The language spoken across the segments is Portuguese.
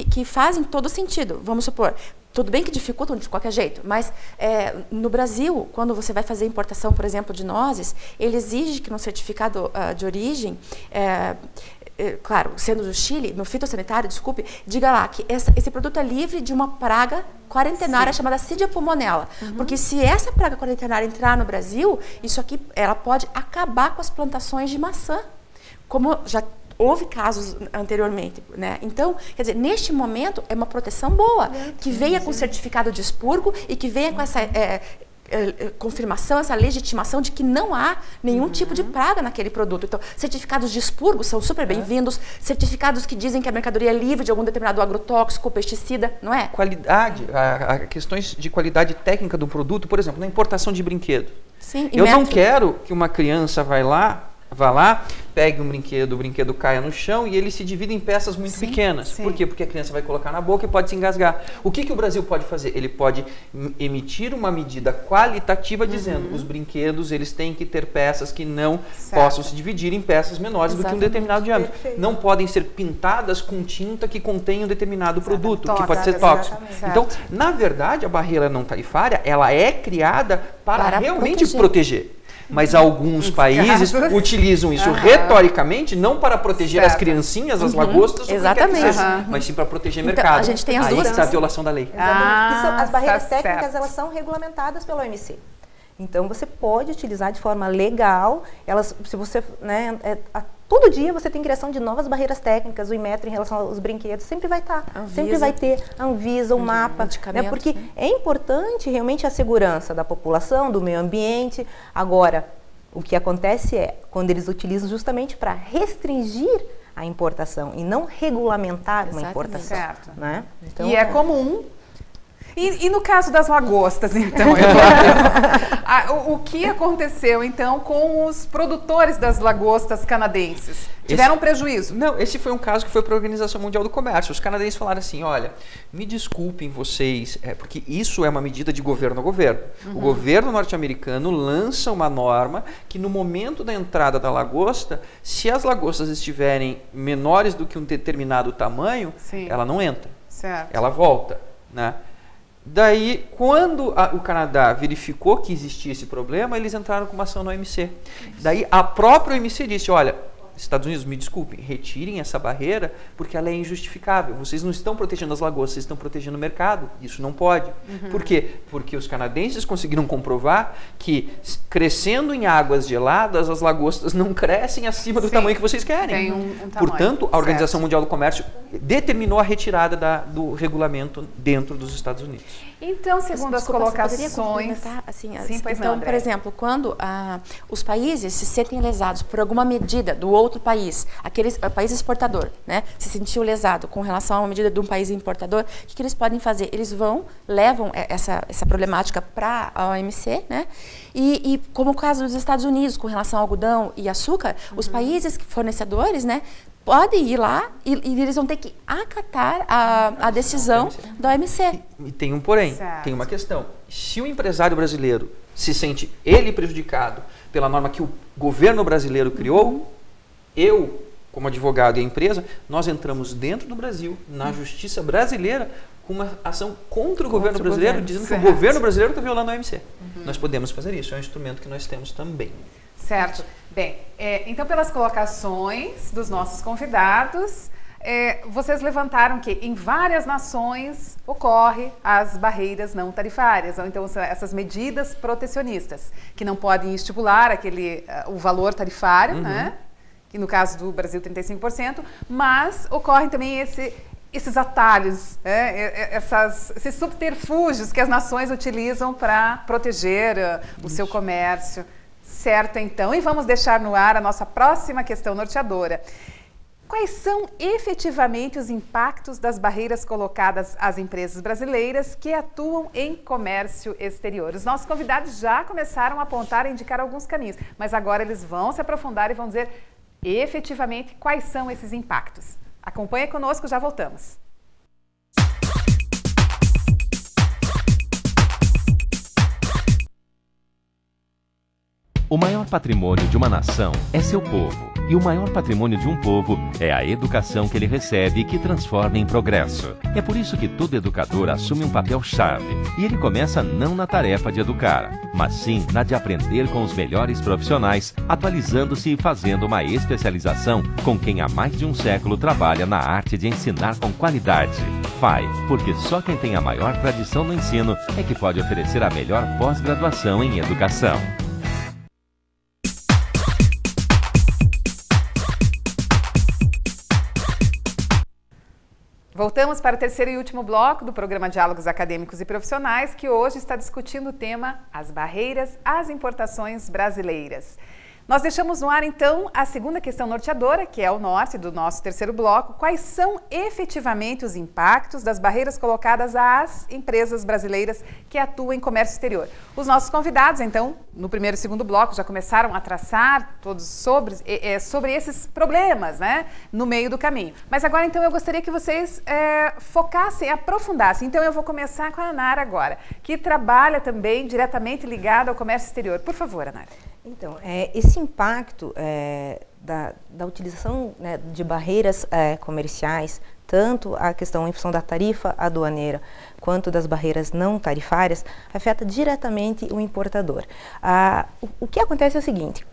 que fazem todo sentido. Vamos supor, tudo bem que dificultam de qualquer jeito, mas no Brasil, quando você vai fazer importação, por exemplo, de nozes, ele exige que no certificado de origem, claro, sendo do Chile, no fitossanitário, desculpe, diga lá que esse produto é livre de uma praga quarentenária chamada Cydia pulmonella. Porque se essa praga quarentenária entrar no Brasil, isso aqui ela pode acabar com as plantações de maçã, como já houve casos anteriormente, né? Então, quer dizer, neste momento é uma proteção boa, que venha com certificado de expurgo e que venha com essa confirmação, essa legitimação de que não há nenhum tipo de praga naquele produto. Então, certificados de expurgo são super bem-vindos, certificados que dizem que a mercadoria é livre de algum determinado agrotóxico, pesticida, não é? Qualidade, questões de qualidade técnica do produto, por exemplo, na importação de brinquedo. Sim, eu não quero que uma criança vá lá, pegue um brinquedo, o brinquedo caia no chão e ele se divide em peças muito pequenas. Por quê? Porque a criança vai colocar na boca e pode se engasgar. O que o Brasil pode fazer? Ele pode emitir uma medida qualitativa dizendo os brinquedos eles têm que ter peças que não possam se dividir em peças menores do que um determinado diâmetro. Não podem ser pintadas com tinta que contém um determinado produto, que pode ser tóxico. Então, na verdade, a barreira não tarifária ela é criada para realmente proteger. Mas alguns países utilizam isso retoricamente, não para proteger as criancinhas, as lagostas, mas sim para proteger o mercado. A gente tem as duas. Aí está a violação da lei. As barreiras técnicas elas são regulamentadas pela OMC. Então você pode utilizar de forma legal, se você, todo dia você tem criação de novas barreiras técnicas, o Inmetro em relação aos brinquedos sempre vai estar, sempre vai ter a Anvisa, o mapa, porque é importante realmente a segurança da população, do meio ambiente. Agora, o que acontece é quando eles utilizam justamente para restringir a importação e não regulamentar uma importação. Certo. Né? Então, e é comum. E no caso das lagostas, então, o que aconteceu, então, com os produtores das lagostas canadenses? Tiveram prejuízo? Não, esse foi um caso que foi para a Organização Mundial do Comércio. Os canadenses falaram assim, olha, me desculpem vocês, porque isso é uma medida de governo a governo. O governo norte-americano lança uma norma que no momento da entrada da lagosta, se as lagostas estiverem menores do que um determinado tamanho, ela não entra, ela volta, né? Daí, quando o Canadá verificou que existia esse problema, eles entraram com uma ação na OMC. Daí, a própria OMC disse, olha, Estados Unidos, me desculpem, retirem essa barreira porque ela é injustificável. Vocês não estão protegendo as lagostas, vocês estão protegendo o mercado. Isso não pode. Por quê? Porque os canadenses conseguiram comprovar que, crescendo em águas geladas, as lagostas não crescem acima do tamanho que vocês querem. Tem um tamanho. Portanto, a Organização Mundial do Comércio determinou a retirada do regulamento dentro dos Estados Unidos. Então, segundo as colocações... Então, por exemplo, quando os países se sentem lesados por alguma medida do outro país, país exportador, né, se sentiu lesado com relação a uma medida de um país importador, o que eles podem fazer? Eles levam essa problemática para a OMC, né, e como o caso dos Estados Unidos com relação ao algodão e açúcar, os países fornecedores, né, podem ir lá e eles vão ter que acatar a decisão da OMC. E tem um porém, tem uma questão. Se o empresário brasileiro se sente ele prejudicado pela norma que o governo brasileiro criou, eu, como advogado e a empresa, nós entramos dentro do Brasil, na justiça brasileira, com uma ação contra o governo brasileiro, dizendo que o governo brasileiro está violando a OMC. Nós podemos fazer isso, é um instrumento que nós temos também. Certo. Bem, então pelas colocações dos nossos convidados, vocês levantaram que em várias nações ocorre as barreiras não tarifárias, ou então essas medidas protecionistas, que não podem estipular o valor tarifário, né? Que no caso do Brasil 35%, mas ocorrem também esses atalhos, esses subterfúgios que as nações utilizam para proteger o seu comércio. Certo, então, e vamos deixar no ar a nossa próxima questão norteadora. Quais são efetivamente os impactos das barreiras colocadas às empresas brasileiras que atuam em comércio exterior? Os nossos convidados já começaram a apontar e indicar alguns caminhos, mas agora eles vão se aprofundar e vão dizer efetivamente quais são esses impactos. Acompanhe conosco, já voltamos. O maior patrimônio de uma nação é seu povo. E o maior patrimônio de um povo é a educação que ele recebe e que transforma em progresso. É por isso que todo educador assume um papel-chave. E ele começa não na tarefa de educar, mas sim na de aprender com os melhores profissionais, atualizando-se e fazendo uma especialização com quem há mais de um século trabalha na arte de ensinar com qualidade. FAI, porque só quem tem a maior tradição no ensino é que pode oferecer a melhor pós-graduação em educação. Voltamos para o terceiro e último bloco do programa Diálogos Acadêmicos e Profissionais, que hoje está discutindo o tema As barreiras às importações brasileiras. Nós deixamos no ar, então, a segunda questão norteadora, que é o norte do nosso terceiro bloco. Quais são efetivamente os impactos das barreiras colocadas às empresas brasileiras que atuam em comércio exterior? Os nossos convidados, então, no primeiro e segundo bloco, já começaram a traçar todos sobre esses problemas, né, no meio do caminho. Mas agora, então, eu gostaria que vocês focassem, aprofundassem. Então, eu vou começar com a Anara agora, que trabalha também diretamente ligada ao comércio exterior. Por favor, Anara. Então, esse impacto da utilização, né, de barreiras comerciais, tanto a questão em função da tarifa aduaneira, quanto das barreiras não tarifárias, afeta diretamente o importador. O que acontece é o seguinte,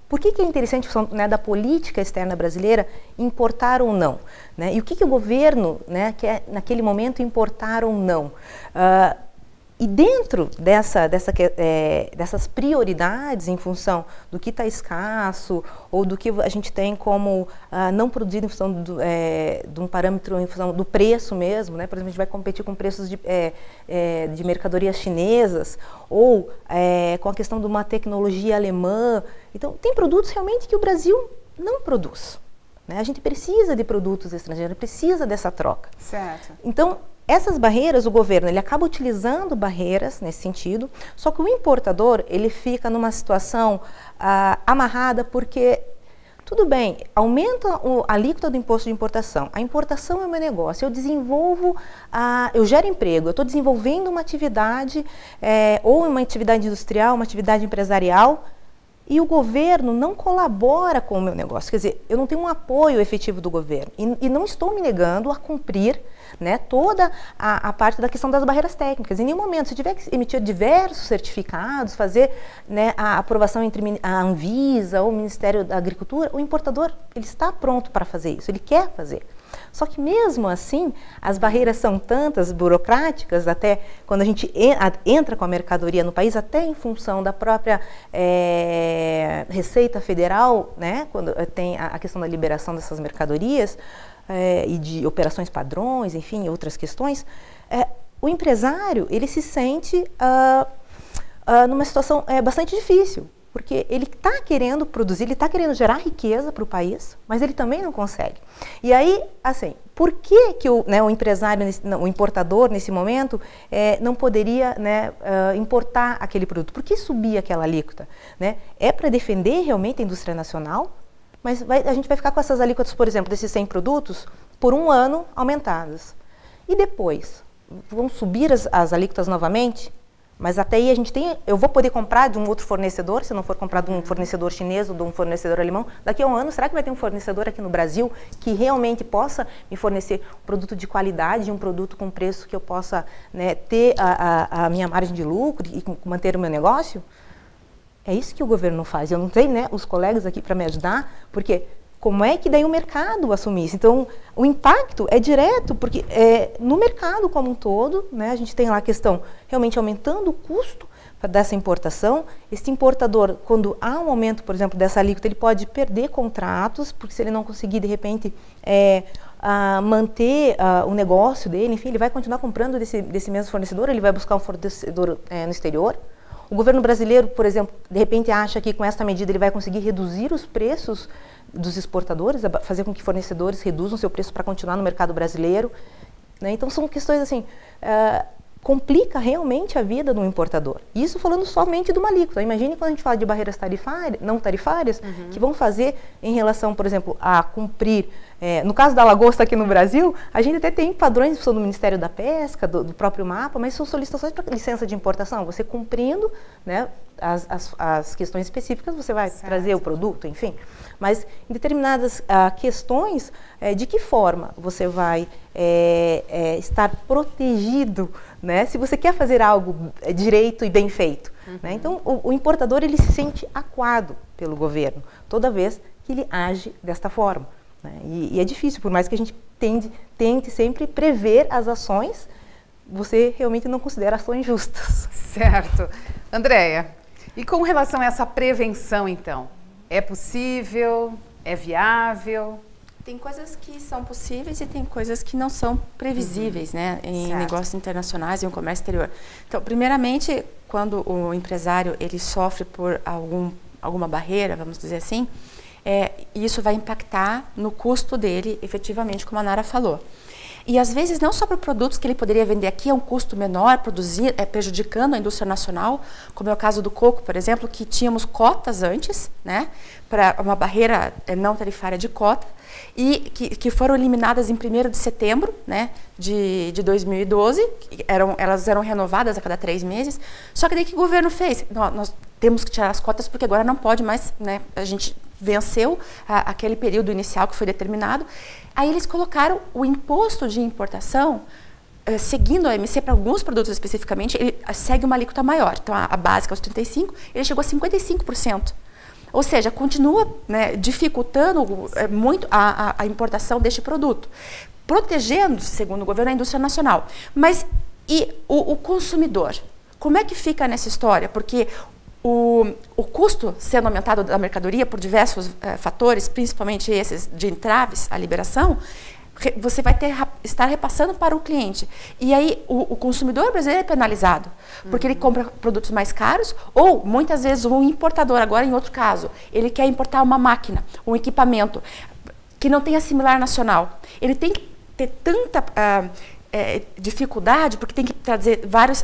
por que é interessante, em função, né, da política externa brasileira, importar ou não? Né? E o que o governo, né, quer, naquele momento, importar ou não? E dentro dessas prioridades, em função do que está escasso, ou do que a gente tem como não produzido em função de um parâmetro, em função do preço mesmo, né? Por exemplo, a gente vai competir com preços de mercadorias chinesas, ou com a questão de uma tecnologia alemã. Então, tem produtos realmente que o Brasil não produz. Né? A gente precisa de produtos estrangeiros, precisa dessa troca. Certo. Então, essas barreiras, o governo, ele acaba utilizando barreiras nesse sentido, só que o importador, ele fica numa situação amarrada porque, tudo bem, aumenta a alíquota do imposto de importação. A importação é o meu negócio, eu desenvolvo, eu gero emprego, eu estou desenvolvendo uma atividade, ou uma atividade industrial, uma atividade empresarial, e o governo não colabora com o meu negócio. Quer dizer, eu não tenho um apoio efetivo do governo e não estou me negando a cumprir, né, toda a parte da questão das barreiras técnicas. Em nenhum momento, se tiver que emitir diversos certificados, fazer, né, a aprovação entre a Anvisa ou o Ministério da Agricultura, o importador, ele está pronto para fazer isso, ele quer fazer. Só que mesmo assim, as barreiras são tantas, burocráticas, até quando a gente entra com a mercadoria no país, até em função da própria Receita Federal, né, quando tem a questão da liberação dessas mercadorias, e de operações padrões, enfim, outras questões, o empresário, ele se sente numa situação bastante difícil, porque ele está querendo produzir, ele está querendo gerar riqueza para o país, mas ele também não consegue. E aí, assim, por que o empresário, o importador, nesse momento, não poderia, né, importar aquele produto? Por que subir aquela alíquota? Né? É para defender realmente a indústria nacional, mas a gente vai ficar com essas alíquotas, por exemplo, desses 100 produtos, por um ano aumentadas. E depois? Vão subir as alíquotas novamente? Mas até aí eu vou poder comprar de um outro fornecedor, se não for comprar de um fornecedor chinês ou de um fornecedor alemão. Daqui a um ano, será que vai ter um fornecedor aqui no Brasil que realmente possa me fornecer um produto de qualidade, um produto com preço que eu possa, né, ter a minha margem de lucro e manter o meu negócio? É isso que o governo não faz. Eu não tenho, né, os colegas aqui para me ajudar, porque como é que daí o mercado assume isso? Então, o impacto é direto, porque no mercado como um todo, né, a gente tem lá a questão realmente aumentando o custo dessa importação. Esse importador, quando há um aumento, por exemplo, dessa alíquota, ele pode perder contratos, porque se ele não conseguir, de repente, manter o negócio dele, enfim, ele vai continuar comprando desse mesmo fornecedor, ele vai buscar um fornecedor no exterior. O governo brasileiro, por exemplo, de repente acha que com essa medida ele vai conseguir reduzir os preços dos exportadores, fazer com que fornecedores reduzam seu preço para continuar no mercado brasileiro. Né? Então são questões assim, complica realmente a vida do importador. Isso falando somente de uma alíquota. Imagine quando a gente fala de barreiras não tarifárias, que vão fazer em relação, por exemplo, a cumprir. No caso da lagosta aqui no Brasil, a gente até tem padrões do Ministério da Pesca, do próprio MAPA, mas são solicitações para licença de importação. Você cumprindo, né, as questões específicas você vai trazer o produto, enfim. Mas em determinadas questões, de que forma você vai estar protegido, né? Se você quer fazer algo direito e bem feito. Né? Então, o importador ele se sente acuado pelo governo toda vez que ele age desta forma. Né? E é difícil, por mais que a gente tente sempre prever as ações, você realmente não considera ações justas. Certo. Andréia, e com relação a essa prevenção, então? É possível? É viável? Tem coisas que são possíveis e tem coisas que não são previsíveis, né? Em negócios internacionais e em comércio exterior. Então, primeiramente, quando o empresário ele sofre por alguma barreira, vamos dizer assim, isso vai impactar no custo dele, efetivamente, como a Nara falou. E às vezes não só para produtos que ele poderia vender aqui a um custo menor, produzir, prejudicando a indústria nacional, como é o caso do coco, por exemplo, que tínhamos cotas antes, né, para uma barreira não tarifária de cota, e que foram eliminadas em 1º de setembro, né, de 2012, elas eram renovadas a cada 3 meses, só que daí que o governo fez? Nós temos que tirar as cotas porque agora não pode mais, né, a gente venceu aquele período inicial que foi determinado. Aí eles colocaram o imposto de importação, seguindo a OMC para alguns produtos especificamente, ele segue uma alíquota maior. Então a básica, os 35%, ele chegou a 55%. Ou seja, continua, né, dificultando muito a importação deste produto, protegendo, segundo o governo, a indústria nacional. Mas e o consumidor? Como é que fica nessa história? Porque o custo sendo aumentado da mercadoria por diversos fatores, principalmente esses de entraves à liberação, você vai estar repassando para o cliente. E aí o consumidor brasileiro é penalizado, porque ele compra produtos mais caros, ou muitas vezes o importador, agora em outro caso, ele quer importar uma máquina, um equipamento que não tenha similar nacional. Ele tem que ter tanta dificuldade, porque tem que trazer vários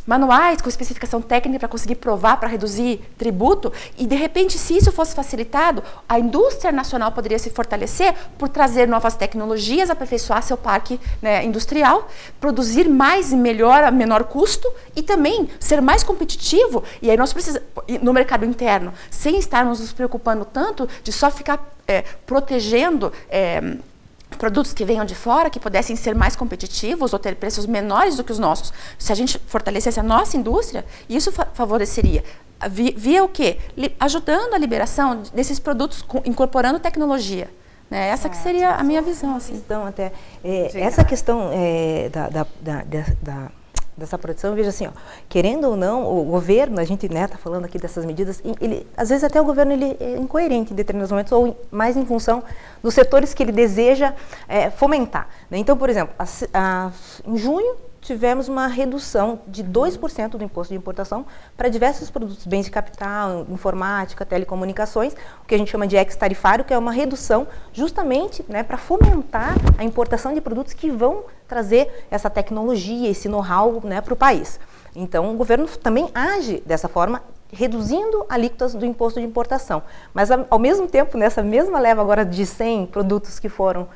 manuais com especificação técnica para conseguir provar, para reduzir tributo, e de repente, se isso fosse facilitado, a indústria nacional poderia se fortalecer por trazer novas tecnologias, aperfeiçoar seu parque, né, industrial, produzir mais e melhor a menor custo e também ser mais competitivo. E aí nós precisamos, no mercado interno, sem estarmos nos preocupando tanto de só ficar protegendo produtos que venham de fora, que pudessem ser mais competitivos ou ter preços menores do que os nossos. Se a gente fortalecesse a nossa indústria, isso favoreceria. Via o quê? Ajudando a liberação desses produtos, incorporando tecnologia. Né? Essa que seria a minha visão. Assim. Então, até, essa questão dessa produção, veja assim, ó, querendo ou não, o governo, a gente está falando aqui dessas medidas, às vezes até o governo ele é incoerente em determinados momentos, ou mais em função dos setores que ele deseja fomentar. Né? Então, por exemplo, em junho tivemos uma redução de 2% do imposto de importação para diversos produtos, bens de capital, informática, telecomunicações, o que a gente chama de ex-tarifário, que é uma redução justamente, né, para fomentar a importação de produtos que vão trazer essa tecnologia, esse know-how, né, para o país. Então, o governo também age dessa forma, reduzindo alíquotas do imposto de importação. Mas, ao mesmo tempo, nessa mesma leva agora de 100 produtos que foram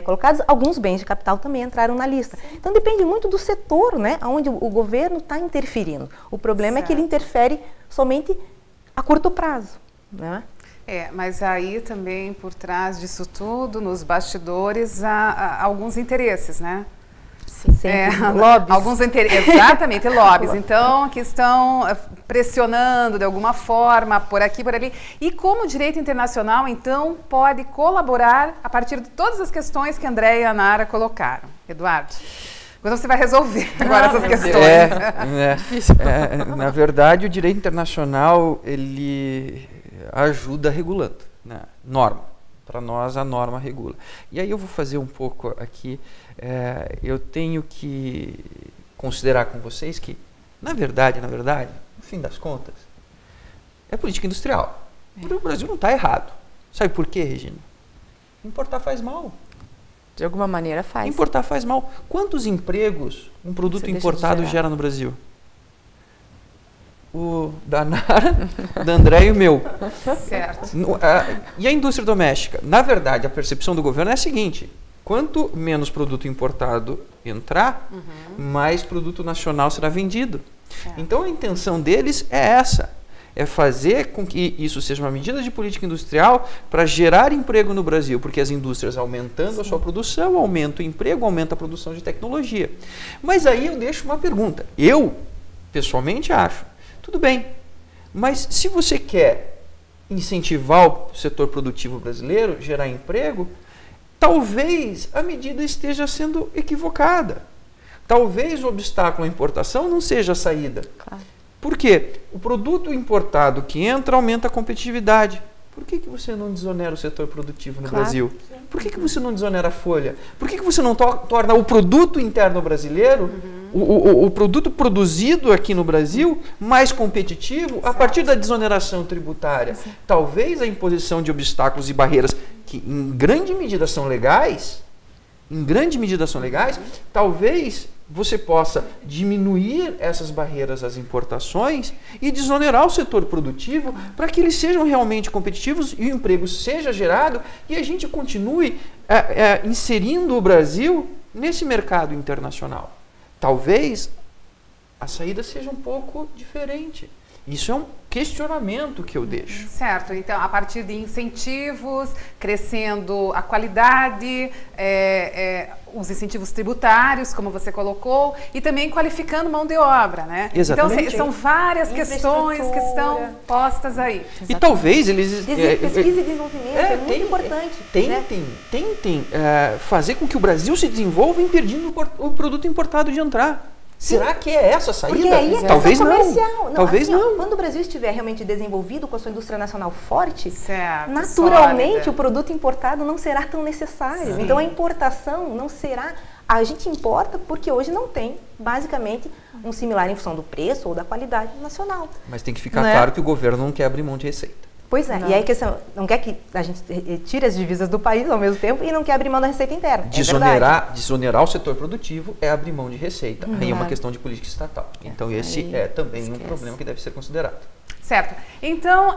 colocados, alguns bens de capital também entraram na lista. Então, depende muito do setor, né, onde o governo está interferindo. O problema é que ele interfere somente a curto prazo. Né? Mas aí também, por trás disso tudo, nos bastidores, há alguns interesses, né? Sim, lobbies. Alguns interesses, exatamente, lobbies. Então, que estão pressionando de alguma forma, por aqui, por ali. E como o direito internacional, então, pode colaborar a partir de todas as questões que a Andréia e a Nara colocaram? Eduardo, agora você vai resolver agora essas questões. Na verdade, o direito internacional, ele ajuda regulando, né? Norma. Para nós, a norma regula. E aí eu vou fazer um pouco aqui, eu tenho que considerar com vocês que, na verdade, no fim das contas, é política industrial. O Brasil não está errado. Sabe por quê, Regina? Importar faz mal. De alguma maneira faz. Importar faz mal. Quantos empregos um produto importado gera no Brasil? O da Nara, da André e o meu. Certo. E a indústria doméstica? Na verdade, a percepção do governo é a seguinte: quanto menos produto importado entrar, mais produto nacional será vendido. Então a intenção deles é essa. É fazer com que isso seja uma medida de política industrial para gerar emprego no Brasil, porque as indústrias aumentando a sua produção, aumenta o emprego, aumenta a produção de tecnologia. Mas aí eu deixo uma pergunta. Eu, pessoalmente, acho, tudo bem, mas se você quer incentivar o setor produtivo brasileiro, gerar emprego, talvez a medida esteja sendo equivocada. Talvez o obstáculo à importação não seja a saída. Claro. Por quê? O produto importado que entra aumenta a competitividade. Por que você não desonera o setor produtivo no Brasil? Por que você não desonera a folha? Por que você não torna o produto interno brasileiro, o produto produzido aqui no Brasil, mais competitivo a partir da desoneração tributária? Talvez a imposição de obstáculos e barreiras, que em grande medida são legais, talvez você possa diminuir essas barreiras às importações e desonerar o setor produtivo para que eles sejam realmente competitivos e o emprego seja gerado e a gente continue inserindo o Brasil nesse mercado internacional. Talvez a saída seja um pouco diferente. Isso é um questionamento que eu deixo. Certo. Então, a partir de incentivos, crescendo a qualidade, os incentivos tributários, como você colocou, e também qualificando mão de obra, né? Exatamente. Então, são várias questões que estão postas aí. Exatamente. E talvez eles... pesquisa e desenvolvimento é muito importante. Tentem fazer com que o Brasil se desenvolva impedindo o produto importado de entrar. Será que é essa a saída? Porque aí é talvez comercial. Não. Talvez assim, não. Quando o Brasil estiver realmente desenvolvido com a sua indústria nacional forte, certo, naturalmente sólida, o produto importado não será tão necessário. Sim. Então a importação não será... A gente importa porque hoje não tem, basicamente, um similar em função do preço ou da qualidade nacional. Mas tem que ficar claro que o governo não quer abrir mão de receita. Pois é, e aí a questão, não quer que a gente tire as divisas do país ao mesmo tempo e não quer abrir mão da receita interna. Desonerar o setor produtivo é abrir mão de receita. Aí é uma questão de política estatal. Então esse é também um problema que deve ser considerado. Certo. Então,